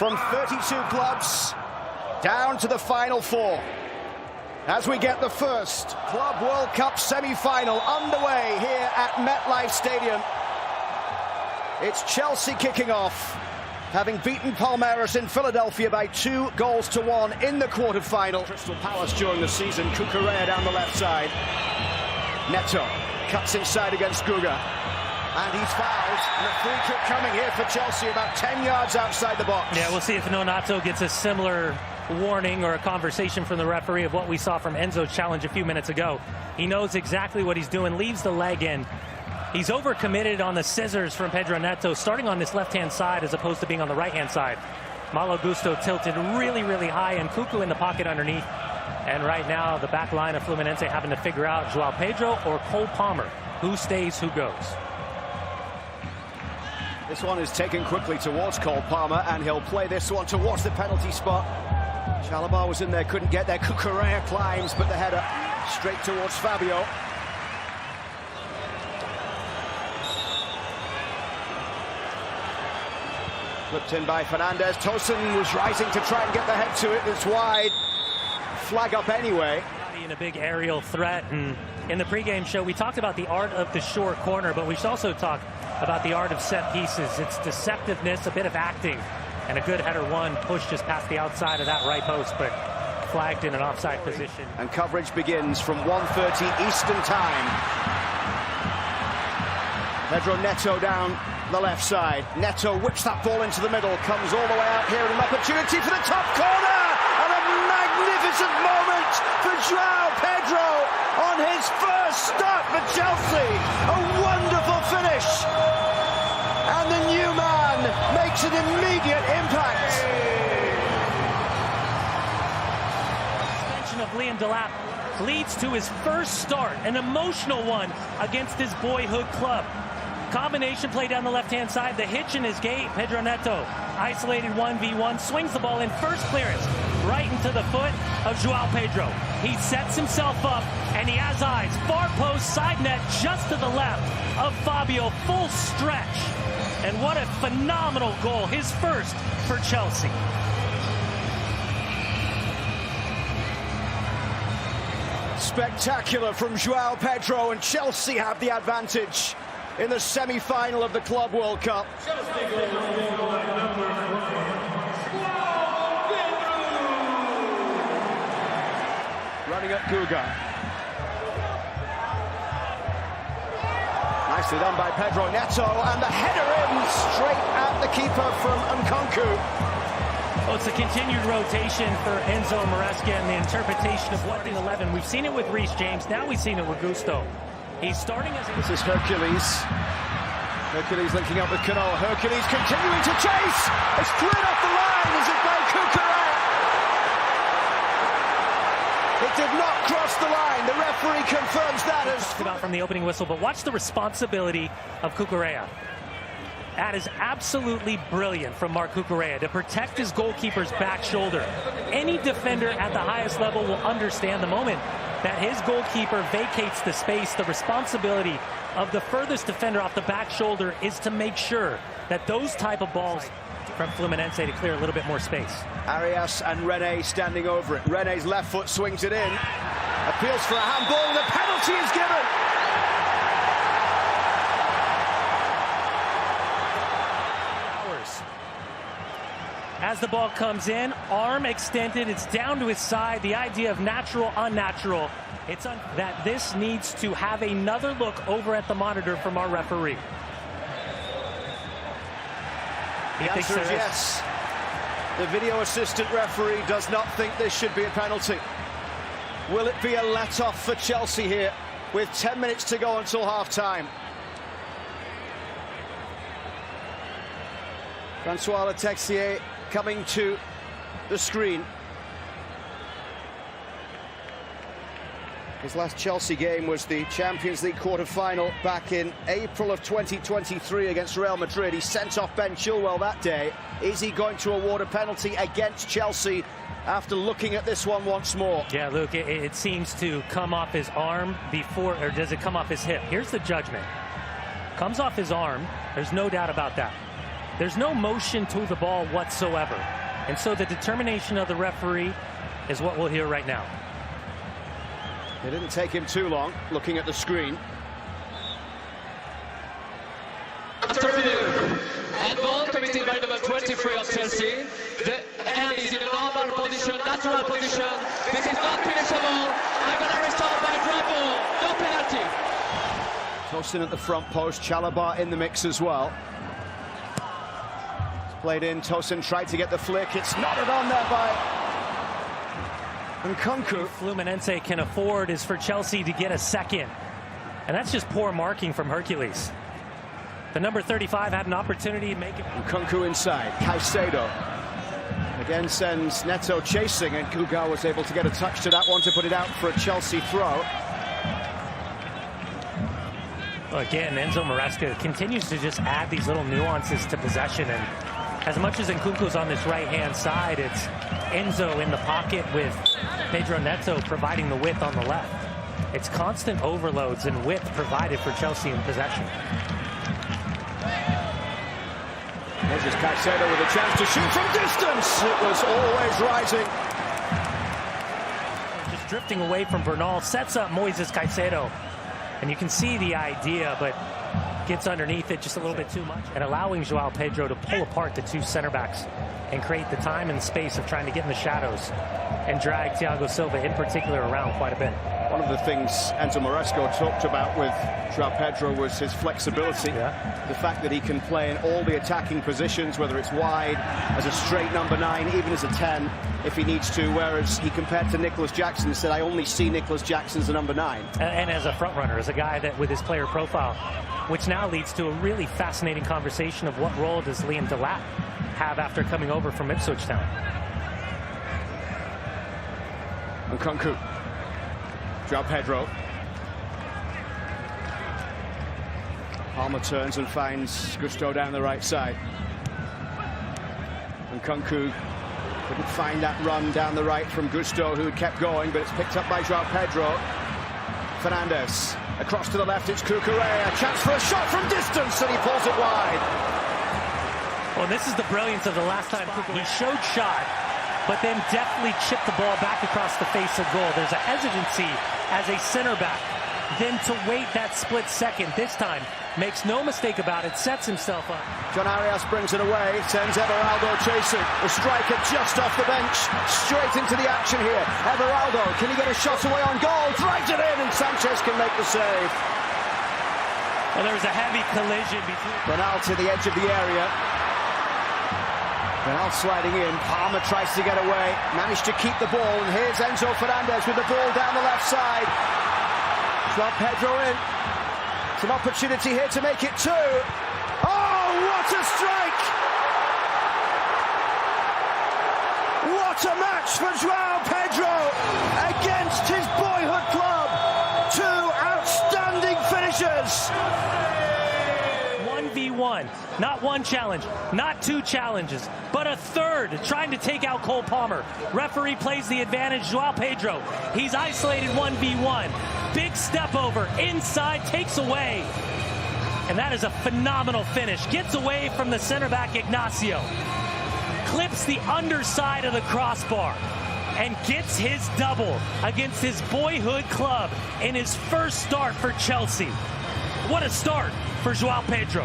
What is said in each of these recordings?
from 32 clubs down to the final 4. As we get the first Club World Cup semi-final underway here at MetLife Stadium. It's Chelsea kicking off, having beaten Palmeiras in Philadelphia by 2-1 in the quarter-final. Crystal Palace during the season. Cucurella down the left side. Neto cuts inside against Guga. And he's fouled. And a free kick coming here for Chelsea, about 10 yards outside the box. Yeah, we'll see if Nonato gets a similar warning or a conversation from the referee of what we saw from Enzo's challenge a few minutes ago. He knows exactly what he's doing, leaves the leg in. He's overcommitted on the scissors from Pedro Neto, starting on this left-hand side as opposed to being on the right-hand side. Malo Gusto tilted really, really high, and Cuckoo in the pocket underneath. And right now, the back line of Fluminense having to figure out Joao Pedro or Cole Palmer. Who stays, who goes? This one is taken quickly towards Cole Palmer, and he'll play this one towards the penalty spot. Chalobah was in there, couldn't get there. Cucurella climbs, but the header straight towards Fabio. Flipped in by Fernandez. Tosin was rising to try and get the head to it. It's wide. Flag up anyway. In a big aerial threat, and in the pregame show we talked about the art of the short corner, but we should also talk about the art of set pieces. It's deceptiveness, a bit of acting, and a good header one pushed just past the outside of that right post, but flagged in an offside position. And coverage begins from 1:30 Eastern time. Pedro Neto down the left side. Neto whips that ball into the middle, comes all the way out here, and an opportunity for the top corner, and a magnificent moment for Joao Pedro on his first start for Chelsea. A wonderful finish, and the new man makes an immediate impact. Suspension of Liam Delap leads to his first start, an emotional one against his boyhood club. Combination play down the left-hand side, the hitch in his gait. Pedro Neto, isolated 1v1, swings the ball in first clearance, right into the foot of Joao Pedro. He sets himself up, and he has eyes. Far post, side net, just to the left of Fabio, full stretch. And what a phenomenal goal, his first for Chelsea. Spectacular from Joao Pedro, and Chelsea have the advantage in the semi-final of the Club World Cup. Running at Guga. Nicely done by Pedro Neto, and the header in straight at the keeper from Nkunku. Well, it's a continued rotation for Enzo Maresca and the interpretation of what in 11. We've seen it with Reece James, now we've seen it with Gusto. He's starting as... This is Hercules. Hercules linking up with Cano. Hercules continuing to chase. It's cleared off the line. Is it by Cucurella? It did not cross the line. The referee confirms that as... About from the opening whistle, but watch the responsibility of Cucurella. That is absolutely brilliant from Marc Cucurella to protect his goalkeeper's back shoulder. Any defender at the highest level will understand the moment that his goalkeeper vacates the space. The responsibility of the furthest defender off the back shoulder is to make sure that those type of balls from Fluminense to clear a little bit more space. Arias and René standing over it. René's left foot swings it in. Appeals for a handball, and the penalty is given. As the ball comes in, arm extended, it's down to his side. The idea of natural, unnatural. It's that this needs to have another look over at the monitor from our referee. The answer is yes. The video assistant referee does not think this should be a penalty. Will it be a let-off for Chelsea here with 10 minutes to go until half-time? Francois Le Texier coming to the screen. His last Chelsea game was the Champions League quarter-final back in April of 2023 against Real Madrid. He sent off Ben Chilwell that day. Is he going to award a penalty against Chelsea after looking at this one once more? Yeah, Luke, it seems to come off his arm before, or does it come off his hip? Here's the judgment. Comes off his arm, there's no doubt about that. There's no motion to the ball whatsoever. And so the determination of the referee is what we'll hear right now. It didn't take him too long looking at the screen. And ball committed by number 23 of Chelsea. The hand is in a normal position, natural position. This is not finishable. I'm going to restart by drop ball. No penalty. Tosin at the front post, Chalobah in the mix as well. It's played in, Tosin tried to get the flick. It's knotted on there by Nkunku. Fluminense can afford is for Chelsea to get a second. And that's just poor marking from Hercules. The number 35 had an opportunity to make it. Nkunku inside, Caicedo again sends Neto chasing, and Guga was able to get a touch to that one to put it out for a Chelsea throw. Well, again, Enzo Maresca continues to just add these little nuances to possession, and as much as Nkunku's on this right-hand side, it's Enzo in the pocket with Pedro Neto providing the width on the left. It's constant overloads and width provided for Chelsea in possession. There's just Caicedo with a chance to shoot from distance. It was always rising. Just drifting away from Bernal, sets up Moises Caicedo. And you can see the idea, but gets underneath it just a little bit too much. And allowing Joao Pedro to pull apart the two center backs and create the time and space of trying to get in the shadows and drag Thiago Silva in particular around quite a bit. One of the things Enzo Maresca talked about with Joao Pedro was his flexibility. Yeah. The fact that he can play in all the attacking positions, whether it's wide, as a straight number 9, even as a 10, if he needs to. Whereas he compared to Nicholas Jackson and said, I only see Nicholas Jackson as a number 9. And as a front runner, as a guy that with his player profile, which now leads to a really fascinating conversation of what role does Liam Delap have after coming over from Ipswich Town. Nkunku. Joao Pedro. Palmer turns and finds Gusto down the right side. Nkunku couldn't find that run down the right from Gusto, who had kept going, but it's picked up by Joao Pedro. Fernandes across to the left, it's Cucurella, a chance for a shot from distance, and he pulls it wide. Well, this is the brilliance of the last time he showed shot, but then definitely chipped the ball back across the face of goal. There's a hesitancy as a center back. Then to wait that split second this time, makes no mistake about it, sets himself up. John Arias brings it away, sends Everaldo chasing. The striker just off the bench, straight into the action here. Everaldo, can he get a shot away on goal? Drives it in, and Sanchez can make the save. Well, there was a heavy collision between Bernal to the edge of the area. Bernal sliding in, Palmer tries to get away, managed to keep the ball, and here's Enzo Fernandez with the ball down the left side. Joao Pedro in. It's an opportunity here to make it 2. Oh, what a strike! What a match for Joao Pedro against his boyhood club. 2 outstanding finishers. 1v1, not one challenge, not 2 challenges, but a third trying to take out Cole Palmer. Referee plays the advantage, Joao Pedro. He's isolated 1v1. Big step over, inside, takes away. And that is a phenomenal finish. Gets away from the center back, Ignacio. Clips the underside of the crossbar and gets his double against his boyhood club in his first start for Chelsea. What a start for Joao Pedro.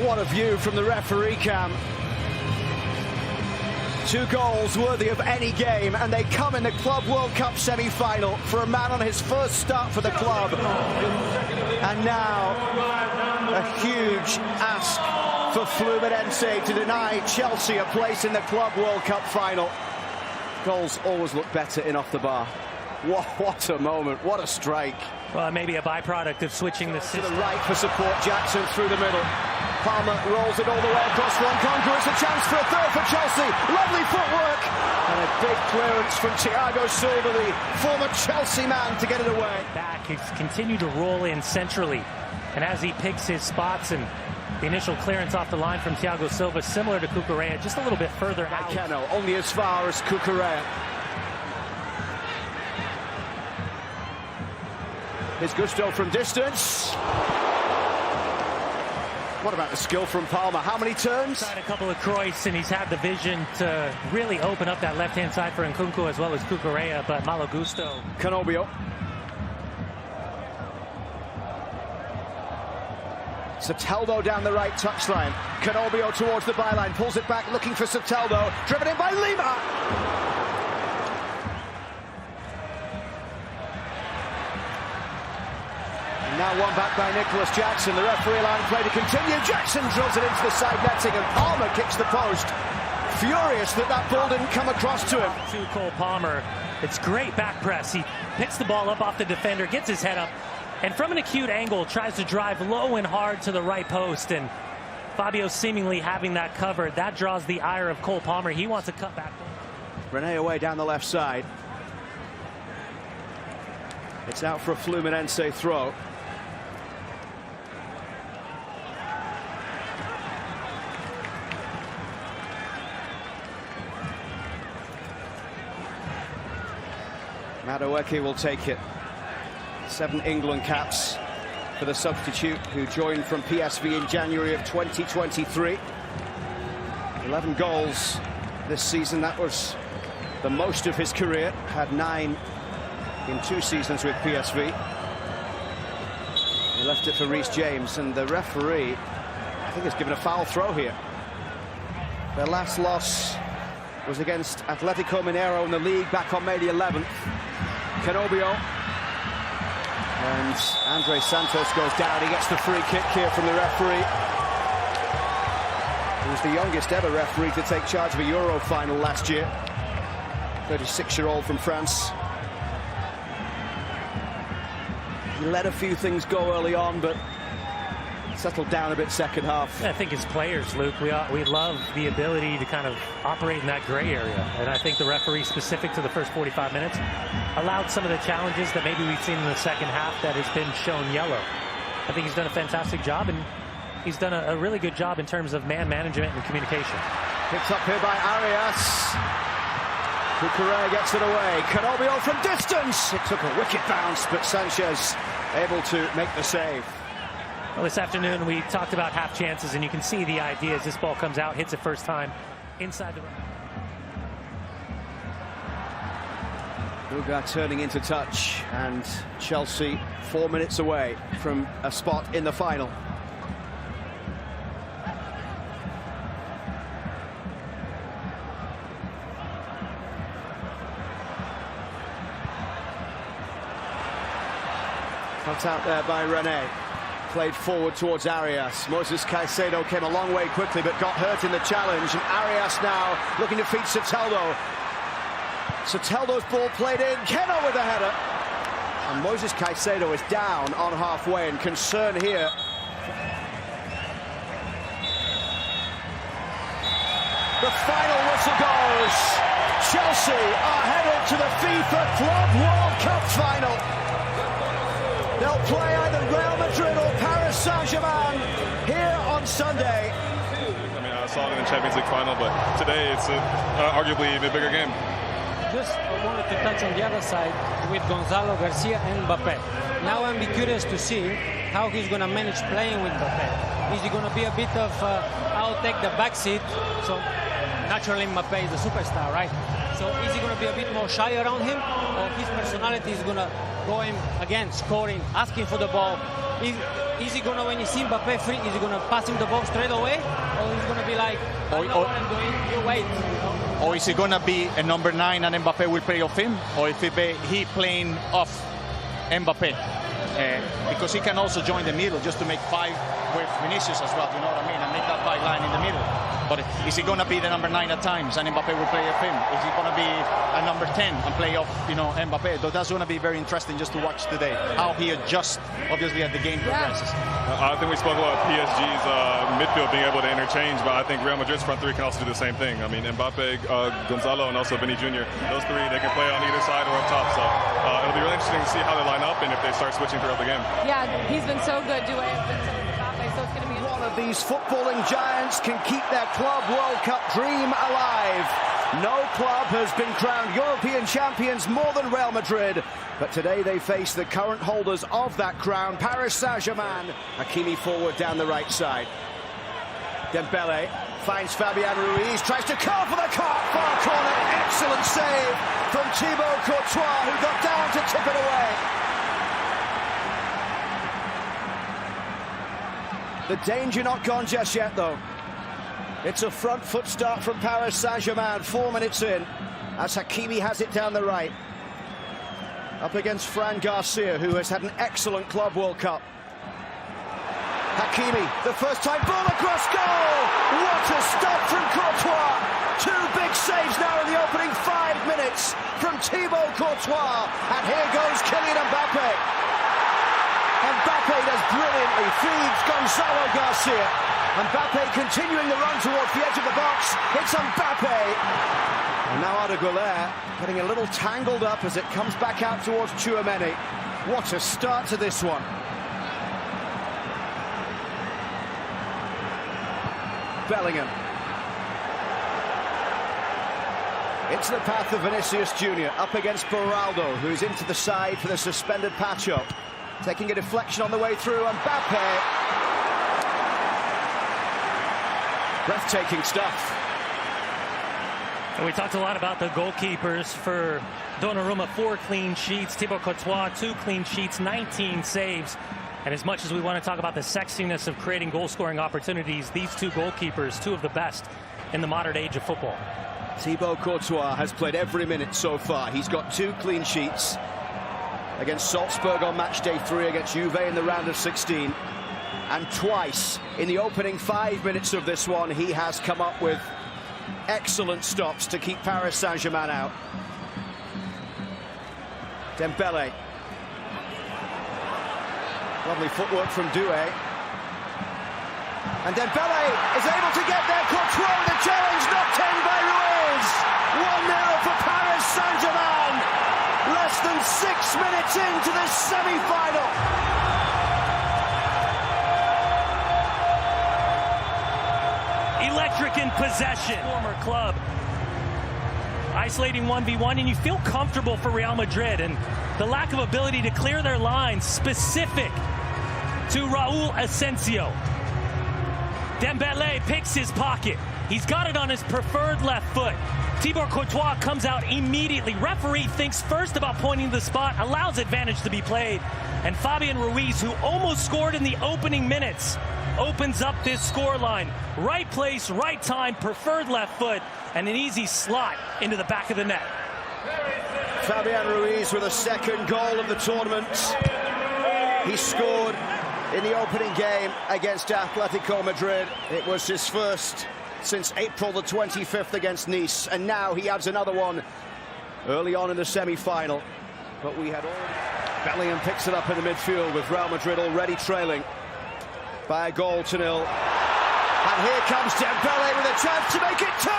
What a view from the referee cam. 2 goals worthy of any game, and they come in the Club World Cup semi-final for a man on his first start for the club. And now, a huge ask for Fluminense to deny Chelsea a place in the Club World Cup final. Goals always look better in off the bar. What a moment, what a strike. Well, maybe a byproduct of switching the system. To the right for support, Jackson through the middle. Palmer rolls it all the way across one. Nkunku, it's a chance for a third for Chelsea. Lovely footwork. And a big clearance from Thiago Silva, the former Chelsea man, to get it away. Back, he's continued to roll in centrally. And as he picks his spots, and the initial clearance off the line from Thiago Silva, similar to Cucurella, just a little bit further out. Keno, only as far as Cucurella. Here's Gusto from distance. What about the skill from Palmer? How many turns? Tried a couple of croises, and he's had the vision to really open up that left-hand side for Nkunku as well as Cucurella, but malo gusto. Canobio. Soteldo down the right touchline. Canobio towards the byline, pulls it back, looking for Soteldo. Driven in by Lima. Now one back by Nicholas Jackson. The referee allowing play to continue. Jackson drills it into the side netting, and Palmer kicks the post. Furious that that ball didn't come across to him. To Cole Palmer. It's great back press. He picks the ball up off the defender, gets his head up, and from an acute angle tries to drive low and hard to the right post. And Fabio seemingly having that covered. That draws the ire of Cole Palmer. He wants to cut back. Rene away down the left side. It's out for a Fluminense throw. Madueke will take it. 7 England caps for the substitute who joined from PSV in January of 2023. 11 goals this season. That was the most of his career. Had 9 in 2 seasons with PSV. He left it for Reece James, and the referee, I think, has given a foul throw here. Their last loss was against Atletico Mineiro in the league back on May the 11th. Canobio. And Andre Santos goes down. He gets the free kick here from the referee. He was the youngest ever referee to take charge of a Euro final last year. 36-year-old from France. He let a few things go early on, but settled down a bit second half. I think as players, Luke, we love the ability to kind of operate in that gray area. And I think the referee, specific to the first 45 minutes, allowed some of the challenges that maybe we've seen in the second half that has been shown yellow. I think he's done a fantastic job, and he's done a really good job in terms of man management and communication. Picked up here by Arias. Cucurella gets it away. Canobio from distance. It took a wicked bounce, but Sanchez able to make the save. Well, this afternoon we talked about half chances, and you can see the idea as this ball comes out, hits it first time inside the rim. Uga turning into touch, and Chelsea 4 minutes away from a spot in the final. Cut out there by Rene. Played forward towards Arias. Moses Caicedo came a long way quickly, but got hurt in the challenge. And Arias now looking to feed Soteldo. Soteldo's ball played in. Keno with a header. And Moses Caicedo is down on halfway, and concern here. The final whistle goes. Chelsea are headed to the FIFA Club World Cup final. They'll play either Real Madrid or Paris Saint-Germain here on Sunday. I mean, I saw it in the Champions League final, but today it's arguably a bigger game. Just wanted to touch on the other side with Gonzalo, Garcia and Mbappe. Now I'm curious to see how he's going to manage playing with Mbappe. Is he going to be a bit of, I'll take the back seat? So naturally Mbappe is the superstar, right? So is he going to be a bit more shy around him? Or his personality is going to go him again, scoring, asking for the ball? Is he going to, when he sees Mbappe free, is he going to pass him the ball straight away? Or is he going to be like, I know what I'm doing, you wait? Or is he going to be a number 9 and Mbappe will play off him? Or if he playing off Mbappe? Because he can also join the middle just to make 5 with Vinicius as well, you know what I mean? And make that 5 line in the middle. But is he going to be the number 9 at times and Mbappe will play off him? Is he going to be a number 10 and play off, Mbappe? So that's going to be very interesting just to watch today, how he adjusts, obviously, as the game progresses. I think we spoke about PSG's midfield being able to interchange, but I think Real Madrid's front 3 can also do the same thing. I mean, Mbappe, Gonzalo, and also Vinny Jr., those 3, they can play on either side or up top. So it'll be really interesting to see how they line up and if they start switching throughout the game. Yeah, he's been so good doing it. So it's going to be one of these footballing giants can keep their Club World Cup dream alive. No club has been crowned European champions more than Real Madrid, but today they face the current holders of that crown, Paris Saint-Germain. Hakimi forward down the right side. Dembele finds Fabian Ruiz, tries to call for the far corner. Excellent save from Thibaut Courtois, who got down to tip it away. The danger not gone just yet, though. It's a front foot start from Paris Saint-Germain, 4 minutes in, as Hakimi has it down the right. Up against Fran Garcia, who has had an excellent Club World Cup. Hakimi, the first time ball across goal! What a stop from Courtois! 2 big saves now in the opening 5 minutes from Thibaut Courtois. And here goes Kylian Mbappe. Mbappe does brilliantly, feeds Gonzalo Garcia. Mbappe continuing the run towards the edge of the box. It's Mbappe. And now Arda Güler getting a little tangled up as it comes back out towards Tchouaméni. What a start to this one. Bellingham. Into the path of Vinicius Jr. up against Beraldo, who's into the side for the suspended Pacho. Taking a deflection on the way through. Mbappe. Breathtaking stuff. And we talked a lot about the goalkeepers. For Donnarumma, 4 clean sheets. Thibaut Courtois, 2 clean sheets, 19 saves. And as much as we want to talk about the sexiness of creating goal-scoring opportunities, these 2 goalkeepers, 2 of the best in the modern age of football. Thibaut Courtois has played every minute so far. He's got 2 clean sheets against Salzburg on match day 3, against Juve in the round of 16. And twice in the opening 5 minutes of this one, he has come up with excellent stops to keep Paris Saint-Germain out. Dembele. Lovely footwork from Doué. And Dembele is able to get there. Courtois with a challenge, knocked in by Ruiz. 1-0 for Paris Saint-Germain. Less than 6 minutes into this semi-final. Electric in possession. Former club. Isolating 1v1, and you feel comfortable for Real Madrid, and the lack of ability to clear their lines specific to Raúl Asensio. Dembele picks his pocket. He's got it on his preferred left foot. Thibaut Courtois comes out immediately. Referee thinks first about pointing to the spot, allows advantage to be played. And Fabian Ruiz, who almost scored in the opening minutes, opens up this scoreline. Right place, right time, preferred left foot, and an easy slot into the back of the net. Fabian Ruiz with a second goal of the tournament. He scored in the opening game against Atletico Madrid. It was his first since April the 25th against Nice, and now he adds another one early on in the semi-final. But we had already... Bellingham picks it up in the midfield with Real Madrid already trailing by 1-0. And here comes Dembele with a chance to make it 2!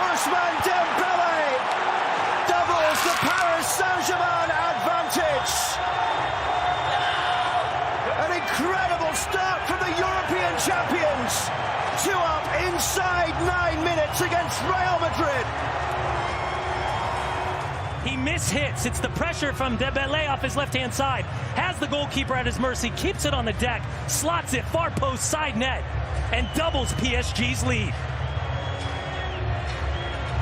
Ousmane Dembele doubles the Paris Saint-Germain advantage. An incredible start from the European champions. 2 up inside 9 minutes against Real Madrid. He mishits. It's the pressure from Dembele off his left-hand side. Has the goalkeeper at his mercy, keeps it on the deck, slots it far post side net, and doubles PSG's lead.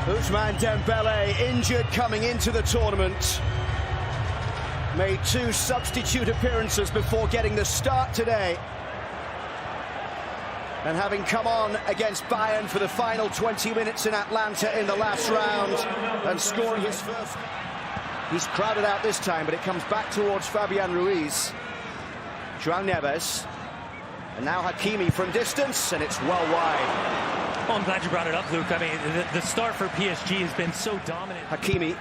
Ousmane Dembele, injured coming into the tournament. Made 2 substitute appearances before getting the start today. And having come on against Bayern for the final 20 minutes in Atlanta in the last round and scoring his first. He's crowded out this time, but it comes back towards Fabian Ruiz. João Neves. And now Hakimi from distance, and it's well wide. Oh, I'm glad you brought it up, Luke. I mean, the start for PSG has been so dominant. Hakimi.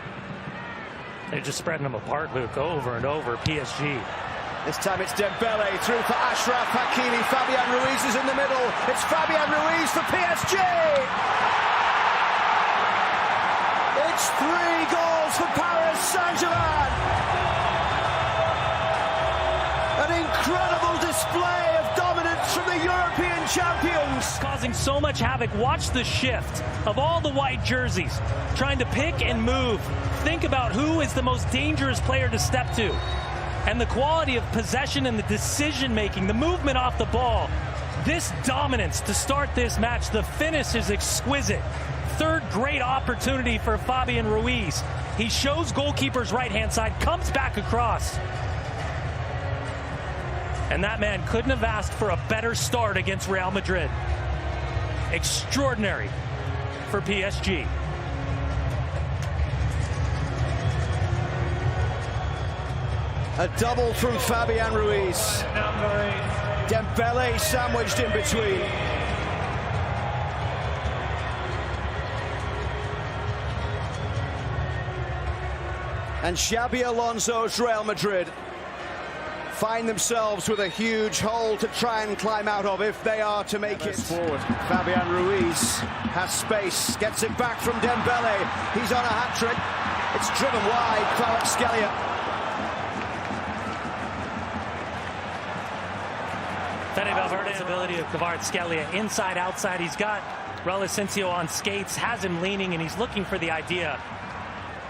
They're just spreading them apart, Luke, over and over. PSG. This time it's Dembele through for Achraf Hakimi. Fabian Ruiz is in the middle. It's Fabian Ruiz for PSG. It's 3 goals for Paris Saint-Germain. An incredible display of dominance from the European champions. Causing so much havoc. Watch the shift of all the white jerseys. Trying to pick and move. Think about who is the most dangerous player to step to. And the quality of possession and the decision-making, the movement off the ball, this dominance to start this match, the finish is exquisite. Third great opportunity for Fabian Ruiz. He shows goalkeeper's right-hand side, comes back across. And that man couldn't have asked for a better start against Real Madrid. Extraordinary for PSG. A double from Fabian Ruiz. Dembele sandwiched in between. And Xabi Alonso's Real Madrid find themselves with a huge hole to try and climb out of if they are to make it forward. Fabian Ruiz has space, gets it back from Dembele. He's on a hat-trick. It's driven wide, Kvaratskhelia. Fede Valverde's ability of Kvaratskhelia inside, outside. He's got Raul Asensio on skates, has him leaning, and he's looking for the idea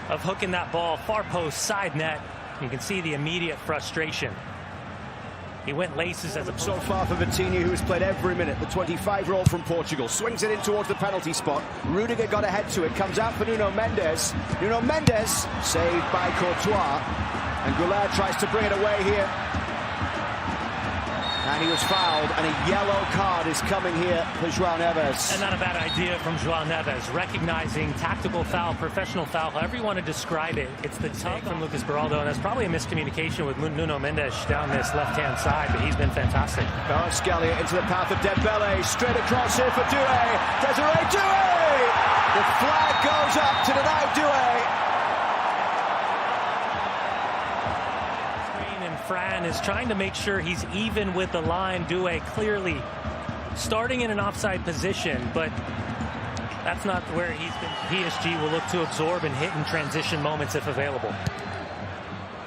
of hooking that ball far post, side net. You can see the immediate frustration. He went laces as a so far for Vitinha, who has played every minute. The 25-year-old from Portugal swings it in towards the penalty spot. Rudiger got ahead to it, comes out for Nuno Mendes. Nuno Mendes saved by Courtois, and Goulart tries to bring it away here. And he was fouled, and a yellow card is coming here for João Neves. And not a bad idea from João Neves, recognizing tactical foul, professional foul, however you want to describe it. It's the take from Lucas Beraldo, and that's probably a miscommunication with Nuno Mendes down this left-hand side, but he's been fantastic. Kvaratskhelia into the path of Dembele, straight across here for Doué. Desiree Doué! The flag goes up to deny Doué. Fran is trying to make sure he's even with the line. Doué clearly starting in an offside position, but that's not where he's been. PSG will look to absorb and hit in transition moments if available.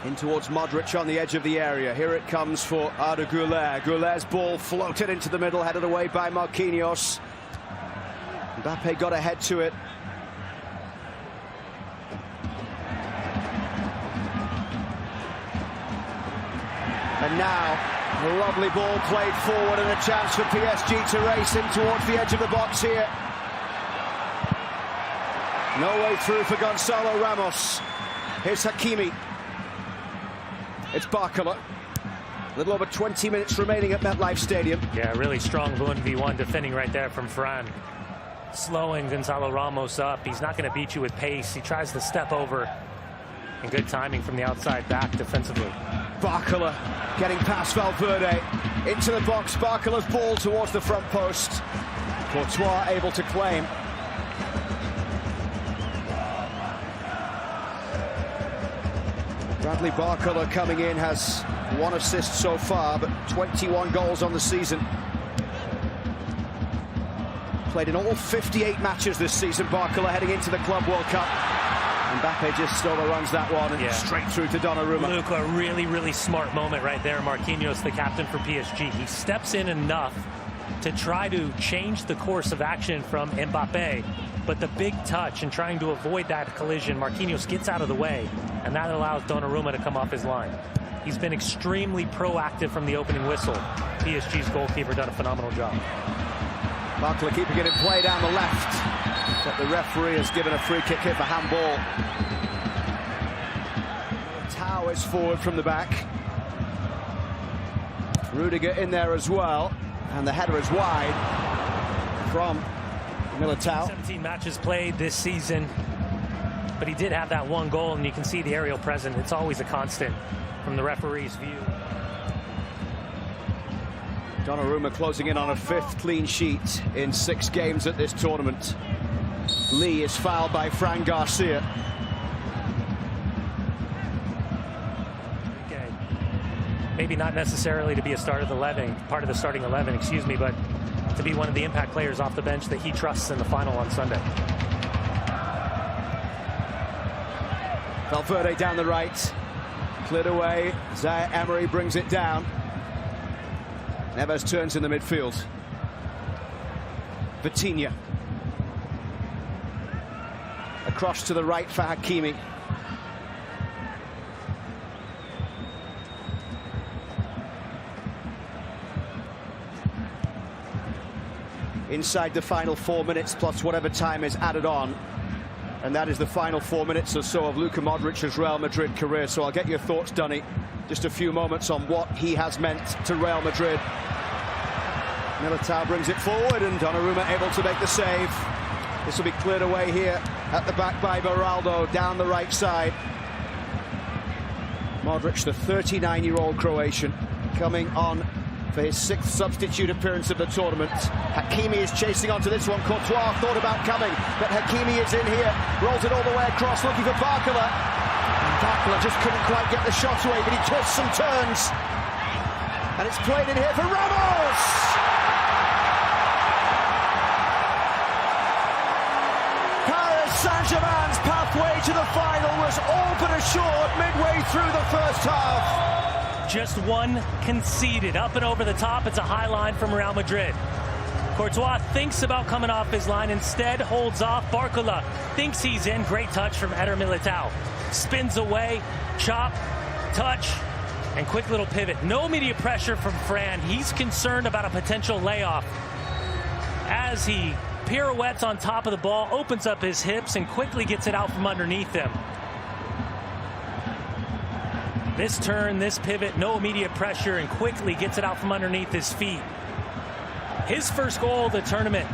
In towards Modric on the edge of the area. Here it comes for Arda Güler. Goulart's ball floated into the middle, headed away by Marquinhos. Mbappe got ahead to it. And now, a lovely ball played forward and a chance for PSG to race in towards the edge of the box here. No way through for Gonzalo Ramos. Here's Hakimi. It's Barcola. A little over 20 minutes remaining at MetLife Stadium. Yeah, really strong 1v1 defending right there from Fran. Slowing Gonzalo Ramos up. He's not going to beat you with pace. He tries to step over. And good timing from the outside back defensively. Barcola getting past Valverde into the box. Barcola's ball towards the front post. Courtois able to claim. Bradley Barcola coming in has 1 assist so far, but 21 goals on the season. Played in all 58 matches this season. Barcola heading into the Club World Cup. Mbappe just overruns that one and straight through to Donnarumma. Luke, a really, really smart moment right there. Marquinhos, the captain for PSG. He steps in enough to try to change the course of action from Mbappe. But the big touch and trying to avoid that collision, Marquinhos gets out of the way, and that allows Donnarumma to come off his line. He's been extremely proactive from the opening whistle. PSG's goalkeeper done a phenomenal job. Barcola keeping it in play down the left. But the referee has given a free kick here for handball. Tau is forward from the back. Rudiger in there as well. And the header is wide from Militao. 17 matches played this season. But he did have that one goal, and you can see the aerial presence. It's always a constant from the referee's view. Donnarumma closing in on a 5th clean sheet in 6 games at this tournament. Lee is fouled by Fran Garcia. Okay. Maybe not necessarily to be a part of the starting 11, excuse me, but to be one of the impact players off the bench that he trusts in the final on Sunday. Valverde down the right. Cleared away. Zaire Emery brings it down. Neves turns in the midfield. Vitinha. Across to the right for Hakimi. inside the final 4 minutes plus whatever time is added on. And that is the final 4 minutes or so of Luka Modric's Real Madrid career. So I'll get your thoughts, Dunny, just a few moments on what he has meant to Real Madrid. Militao brings it forward and Donnarumma able to make the save. This will be cleared away here at the back by Beraldo down the right side. Modric, the 39-year-old Croatian, coming on for his 6th substitute appearance of the tournament. Hakimi is chasing onto this one. Courtois thought about coming, but Hakimi is in here. Rolls it all the way across, looking for Barcola. Barcola just couldn't quite get the shot away, but he twists and turns. And it's played in here for Ramos! Paris Saint-Germain's pathway to the final was all but assured midway through the first half. Just one conceded, up and over the top. It's a high line from Real Madrid. Courtois thinks about coming off his line, instead holds off. Barcola thinks he's in. Great touch from Eder Militao. Spins away, chop, touch, and quick little pivot. No immediate pressure from Fran. He's concerned about a potential layoff as he pirouettes on top of the ball, opens up his hips, and quickly gets it out from underneath him. This turn, this pivot, no immediate pressure, and quickly gets it out from underneath his feet. His first goal of the tournament.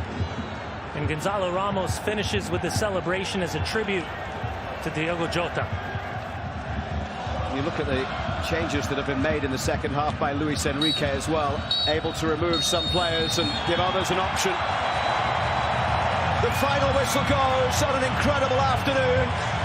And Gonzalo Ramos finishes with the celebration as a tribute to Diogo Jota. You look at the changes that have been made in the second half by Luis Enrique as well. Able to remove some players and give others an option. The final whistle goes on an incredible afternoon.